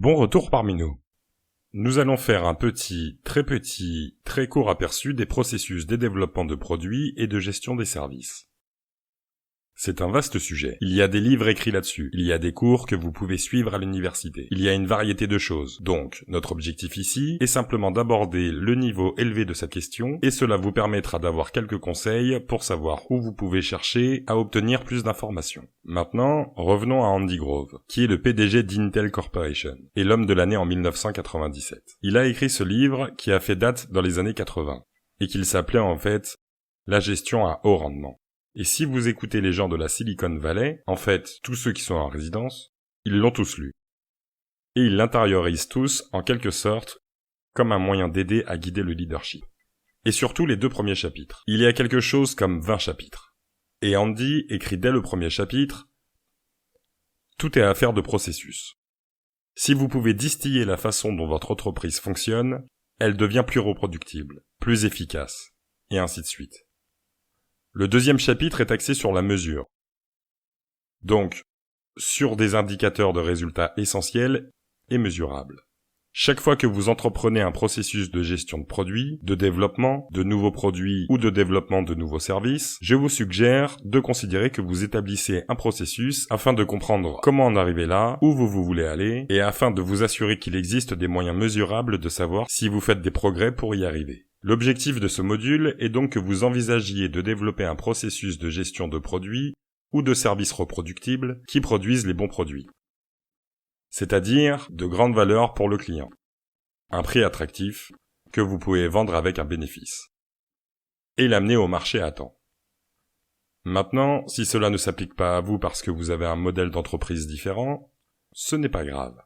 Bon retour parmi nous. Nous allons faire un très court aperçu des processus de développement de produits et de gestion des services. C'est un vaste sujet. Il y a des livres écrits là-dessus. Il y a des cours que vous pouvez suivre à l'université. Il y a une variété de choses. Donc, notre objectif ici est simplement d'aborder le niveau élevé de cette question et cela vous permettra d'avoir quelques conseils pour savoir où vous pouvez chercher à obtenir plus d'informations. Maintenant, revenons à Andy Grove, qui est le PDG d'Intel Corporation et l'homme de l'année en 1997. Il a écrit ce livre qui a fait date dans les années 80 et qu'il s'appelait en fait « La gestion à haut rendement ». Et si vous écoutez les gens de la Silicon Valley, en fait, tous ceux qui sont en résidence, ils l'ont tous lu. Et ils l'intériorisent tous, en quelque sorte, comme un moyen d'aider à guider le leadership. Et surtout les 2 premiers chapitres. Il y a quelque chose comme 20 chapitres. Et Andy écrit dès le premier chapitre, « Tout est affaire de processus. Si vous pouvez distiller la façon dont votre entreprise fonctionne, elle devient plus reproductible, plus efficace, et ainsi de suite. » Le 2e chapitre est axé sur la mesure. Donc, sur des indicateurs de résultats essentiels et mesurables. Chaque fois que vous entreprenez un processus de gestion de produits, de développement, de nouveaux produits ou de développement de nouveaux services, je vous suggère de considérer que vous établissez un processus afin de comprendre comment en arriver là, où vous voulez aller, et afin de vous assurer qu'il existe des moyens mesurables de savoir si vous faites des progrès pour y arriver. L'objectif de ce module est donc que vous envisagiez de développer un processus de gestion de produits ou de services reproductibles qui produisent les bons produits. C'est-à-dire de grande valeur pour le client. Un prix attractif que vous pouvez vendre avec un bénéfice. Et l'amener au marché à temps. Maintenant, si cela ne s'applique pas à vous parce que vous avez un modèle d'entreprise différent, ce n'est pas grave.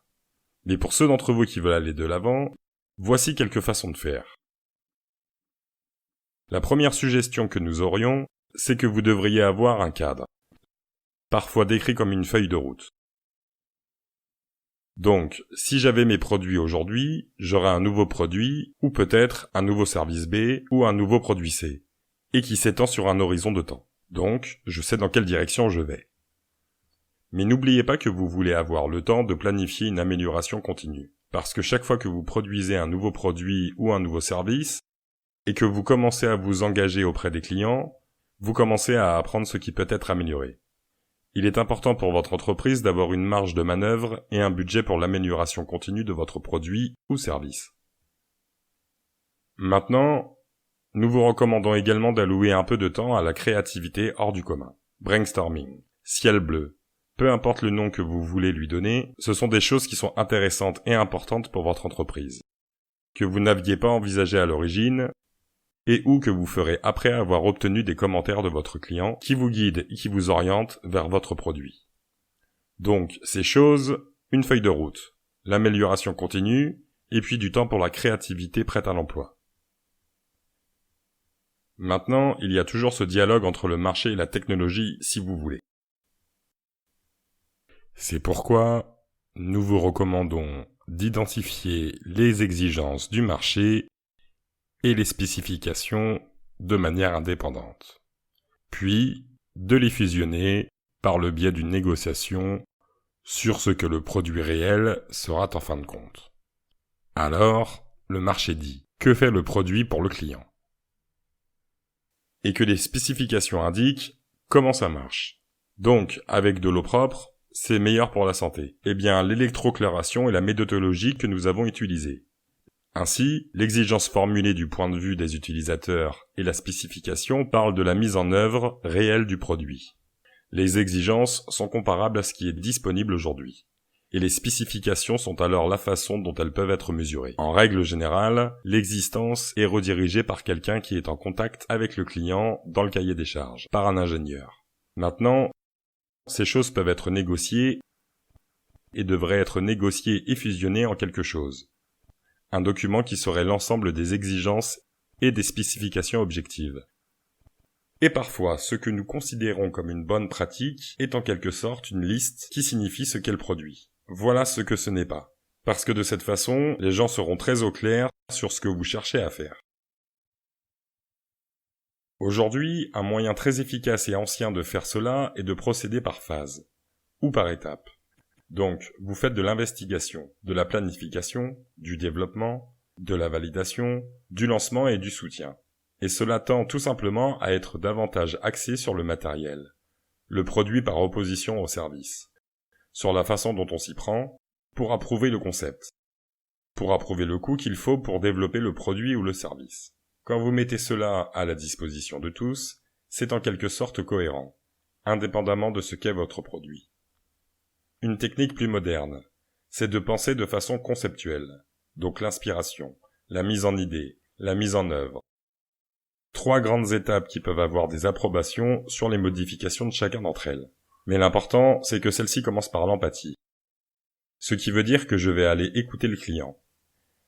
Mais pour ceux d'entre vous qui veulent aller de l'avant, voici quelques façons de faire. La première suggestion que nous aurions, c'est que vous devriez avoir un cadre, parfois décrit comme une feuille de route. Donc, si j'avais mes produits aujourd'hui, j'aurais un nouveau produit, ou peut-être un nouveau service B, ou un nouveau produit C, et qui s'étend sur un horizon de temps. Donc, je sais dans quelle direction je vais. Mais n'oubliez pas que vous voulez avoir le temps de planifier une amélioration continue, parce que chaque fois que vous produisez un nouveau produit ou un nouveau service, et que vous commencez à vous engager auprès des clients, vous commencez à apprendre ce qui peut être amélioré. Il est important pour votre entreprise d'avoir une marge de manœuvre et un budget pour l'amélioration continue de votre produit ou service. Maintenant, nous vous recommandons également d'allouer un peu de temps à la créativité hors du commun. Brainstorming, ciel bleu, peu importe le nom que vous voulez lui donner, ce sont des choses qui sont intéressantes et importantes pour votre entreprise, que vous n'aviez pas envisagé à l'origine, et ou que vous ferez après avoir obtenu des commentaires de votre client qui vous guident et qui vous orientent vers votre produit. Donc, ces choses, une feuille de route, l'amélioration continue, et puis du temps pour la créativité prête à l'emploi. Maintenant, il y a toujours ce dialogue entre le marché et la technologie, si vous voulez. C'est pourquoi nous vous recommandons d'identifier les exigences du marché et les spécifications de manière indépendante, puis de les fusionner par le biais d'une négociation sur ce que le produit réel sera en fin de compte. Alors, le marché dit « Que fait le produit pour le client ?» et que les spécifications indiquent comment ça marche. Donc, avec de l'eau propre, c'est meilleur pour la santé. Eh bien, l'électrochloration est la méthodologie que nous avons utilisée. Ainsi, l'exigence formulée du point de vue des utilisateurs et la spécification parlent de la mise en œuvre réelle du produit. Les exigences sont comparables à ce qui est disponible aujourd'hui. Et les spécifications sont alors la façon dont elles peuvent être mesurées. En règle générale, l'existence est redirigée par quelqu'un qui est en contact avec le client dans le cahier des charges, par un ingénieur. Maintenant, ces choses peuvent être négociées et devraient être négociées et fusionnées en quelque chose. Un document qui serait l'ensemble des exigences et des spécifications objectives. Et parfois, ce que nous considérons comme une bonne pratique est en quelque sorte une liste qui signifie ce qu'est le produit. Voilà ce que ce n'est pas. Parce que de cette façon, les gens seront très au clair sur ce que vous cherchez à faire. Aujourd'hui, un moyen très efficace et ancien de faire cela est de procéder par phase, ou par étapes. Donc, vous faites de l'investigation, de la planification, du développement, de la validation, du lancement et du soutien. Et cela tend tout simplement à être davantage axé sur le matériel, le produit par opposition au service, sur la façon dont on s'y prend, pour approuver le concept, pour approuver le coût qu'il faut pour développer le produit ou le service. Quand vous mettez cela à la disposition de tous, c'est en quelque sorte cohérent, indépendamment de ce qu'est votre produit. Une technique plus moderne, c'est de penser de façon conceptuelle, donc l'inspiration, la mise en idée, la mise en œuvre. 3 grandes étapes qui peuvent avoir des approbations sur les modifications de chacun d'entre elles. Mais l'important, c'est que celle-ci commence par l'empathie. Ce qui veut dire que je vais aller écouter le client.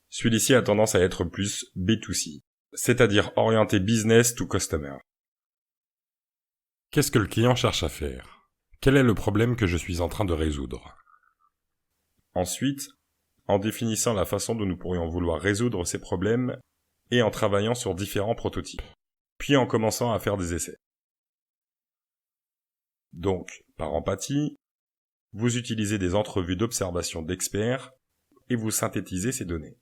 Celui-ci a tendance à être plus B2C, c'est-à-dire orienté business to customer. Qu'est-ce que le client cherche à faire? Quel est le problème que je suis en train de résoudre? Ensuite, en définissant la façon dont nous pourrions vouloir résoudre ces problèmes et en travaillant sur différents prototypes, puis en commençant à faire des essais. Donc, par empathie, vous utilisez des entrevues d'observation d'experts et vous synthétisez ces données.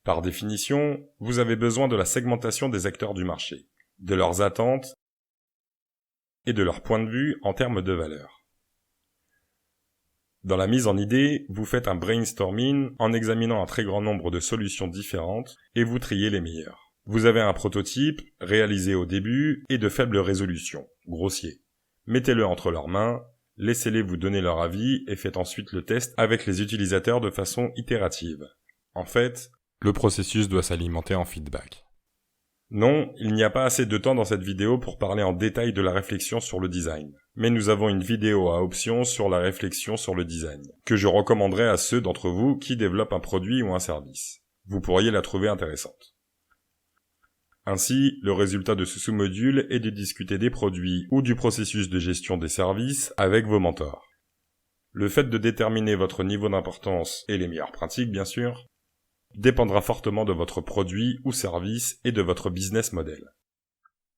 Par définition, vous avez besoin de la segmentation des acteurs du marché, de leurs attentes et de leur point de vue en termes de valeur. Dans la mise en idée, vous faites un brainstorming en examinant un très grand nombre de solutions différentes et vous triez les meilleures. Vous avez un prototype réalisé au début et de faible résolution, grossier. Mettez-le entre leurs mains, laissez-les vous donner leur avis et faites ensuite le test avec les utilisateurs de façon itérative. En fait, le processus doit s'alimenter en feedback. Non, il n'y a pas assez de temps dans cette vidéo pour parler en détail de la réflexion sur le design. Mais nous avons une vidéo à option sur la réflexion sur le design, que je recommanderais à ceux d'entre vous qui développent un produit ou un service. Vous pourriez la trouver intéressante. Ainsi, le résultat de ce sous-module est de discuter des produits ou du processus de gestion des services avec vos mentors. Le fait de déterminer votre niveau d'importance et les meilleures pratiques, bien sûr, dépendra fortement de votre produit ou service et de votre business model.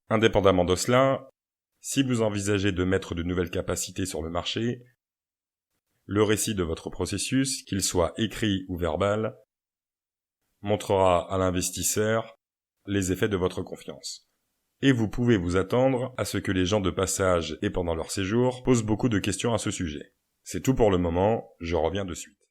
Indépendamment de cela, si vous envisagez de mettre de nouvelles capacités sur le marché, le récit de votre processus, qu'il soit écrit ou verbal, montrera à l'investisseur les effets de votre confiance. Et vous pouvez vous attendre à ce que les gens de passage et pendant leur séjour posent beaucoup de questions à ce sujet. C'est tout pour le moment, je reviens de suite.